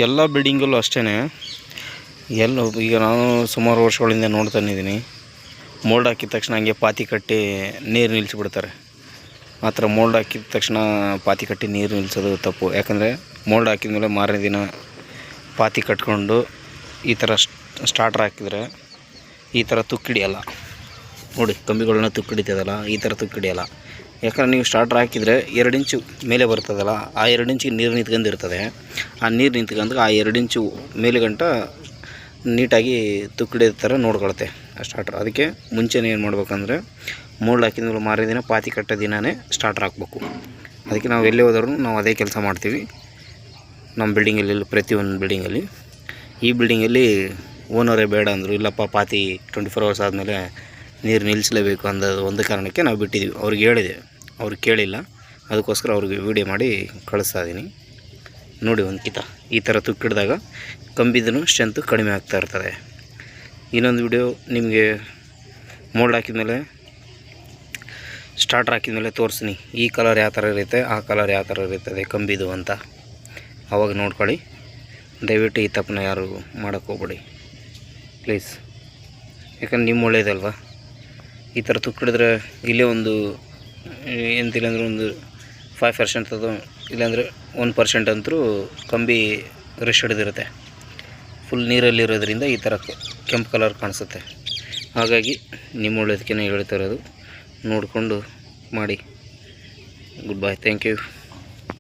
ಎಲ್ಲ ಬಿಲ್ಡಿಂಗಲ್ಲೂ ಅಷ್ಟೇ. ಎಲ್ಲ ಈಗ ನಾನು ಸುಮಾರು ವರ್ಷಗಳಿಂದ ನೋಡ್ತಾನಿದ್ದೀನಿ, ಮೋಲ್ಡ್ ಹಾಕಿದ ತಕ್ಷಣ ಹಂಗೆ ಪಾತಿ ಕಟ್ಟಿ ನೀರು ನಿಲ್ಲಿಸಿಬಿಡ್ತಾರೆ. ಮಾತ್ರ ಮೋಲ್ಡ್ ಹಾಕಿದ ತಕ್ಷಣ ಪಾತಿ ಕಟ್ಟಿ ನೀರು ನಿಲ್ಲಿಸೋದು ತಪ್ಪು. ಯಾಕಂದರೆ ಮೋಲ್ಡ್ ಹಾಕಿದ ಮೇಲೆ ಮಾರನೇ ದಿನ ಪಾತಿ ಕಟ್ಕೊಂಡು ಈ ಥರ ಸ್ಟಾರ್ಟ್ರ್ ಹಾಕಿದರೆ ಈ ಥರ ತುಕ್ಕಿಡಿಯಲ್ಲ. ನೋಡಿ, ಕಂಬಿಗಳನ್ನ ತುಕ್ಕಿಡಿತದಲ್ಲ, ಈ ಥರ ತುಕ್ಕಿಡಿಯಲ್ಲ. ಯಾಕಂದರೆ ನೀವು ಸ್ಟಾರ್ಟ್ರ್ ಹಾಕಿದರೆ 2 ಇಂಚು ಮೇಲೆ ಬರ್ತದಲ್ಲ, ಆ 2 ಇಂಚಿಗೆ ನೀರು ನಿಂತ್ಕೊಂಡಿರ್ತದೆ. ಆ ನೀರು ನಿಂತ್ಕೊಂಡು ಆ 2 ಇಂಚು ಮೇಲೆ ಗಂಟ ನೀಟಾಗಿ ತುಕ್ಕಿಡಿದ ಥರ ನೋಡ್ಕೊಳುತ್ತೆ ಆ ಸ್ಟಾರ್ಟ್ರ್. ಅದಕ್ಕೆ ಮುಂಚೆನೇ ಏನು ಮಾಡ್ಬೇಕಂದ್ರೆ, ಮೋಲ್ಡ್ ಹಾಕಿದ ಮೇಲೆ ಮಾರನೇ ದಿನ ಪಾತಿ ಕಟ್ಟೋ ದಿನವೇ ಸ್ಟಾರ್ಟ್ರ್ ಹಾಕಬೇಕು. ಅದಕ್ಕೆ ನಾವು ಎಲ್ಲೇ ಹೋದರೂ ನಾವು ಅದೇ ಕೆಲಸ ಮಾಡ್ತೀವಿ ನಮ್ಮ ಬಿಲ್ಡಿಂಗಲ್ಲಿ. ಪ್ರತಿಯೊಂದು ಬಿಲ್ಡಿಂಗಲ್ಲಿ, ಈ ಬಿಲ್ಡಿಂಗಲ್ಲಿ ಓನರೇ ಬೇಡ ಅಂದರು. ಇಲ್ಲಪ್ಪ, ಪಾತಿ 24 ಅವರ್ಸ್ ಆದಮೇಲೆ ನೀರು ನಿಲ್ಲಿಸಲೇಬೇಕು ಅಂದದು ಒಂದು ಕಾರಣಕ್ಕೆ ನಾವು ಬಿಟ್ಟಿದ್ದೀವಿ. ಅವ್ರಿಗೆ ಹೇಳಿದೆ, ಅವ್ರು ಕೇಳಿಲ್ಲ. ಅದಕ್ಕೋಸ್ಕರ ಅವ್ರಿಗೆ ವೀಡಿಯೋ ಮಾಡಿ ಕಳಿಸ್ತಾ ಇದ್ದೀನಿ. ನೋಡಿ, ಒಂದು ಈ ಥರ ತುಕ್ಕಿಡಿದಾಗ ಕಂಬಿದೂ ಸ್ಟ್ರೆಂತು ಕಡಿಮೆ ಆಗ್ತಾ ಇರ್ತದೆ. ಇನ್ನೊಂದು ವಿಡಿಯೋ ನಿಮಗೆ ಮೋಲ್ಡ್ ಹಾಕಿದ್ಮೇಲೆ ಸ್ಟಾರ್ಟ್ರ್ ಹಾಕಿದ್ಮೇಲೆ ತೋರಿಸ್ತೀನಿ, ಈ ಕಲರ್ ಯಾವ ಥರ ಇರುತ್ತೆ, ಆ ಕಲರ್ ಯಾವ ಥರ ಇರ್ತದೆ ಕಂಬಿದು ಅಂತ. ಆವಾಗ ನೋಡ್ಕೊಳ್ಳಿ. ದಯವಿಟ್ಟು ಈ ತಪ್ಪನ್ನ ಯಾರು ಮಾಡೋಕ್ಕೆ ಹೋಗ್ಬೇಡಿ ಪ್ಲೀಸ್. ಯಾಕಂದ್ರೆ ನಿಮ್ಮ ಒಳ್ಳೇದಲ್ವ. ಈ ಥರ ತುಕ್ಕಿಡಿದ್ರೆ ಇಲ್ಲೇ ಒಂದು ಎಂತಿಲ್ಲ ಅಂದರೆ ಒಂದು 5% ಅದು, ಇಲ್ಲಾಂದರೆ 1% ಅಂತೂ ಕಂಬಿ ರೆಸ್ಟ್ ಹಿಡಿದಿರುತ್ತೆ. ಫುಲ್ ನೀರಲ್ಲಿರೋದ್ರಿಂದ ಈ ಥರ ಕೆಂಪು ಕಲರ್ ಕಾಣಿಸುತ್ತೆ. ಹಾಗಾಗಿ ನಿಮ್ಮ ಒಳ್ಳೇದಕ್ಕೆ ಹೇಳ್ತಾ ಇರೋದು, ನೋಡಿಕೊಂಡು ಮಾಡಿ. Good bye, thank you.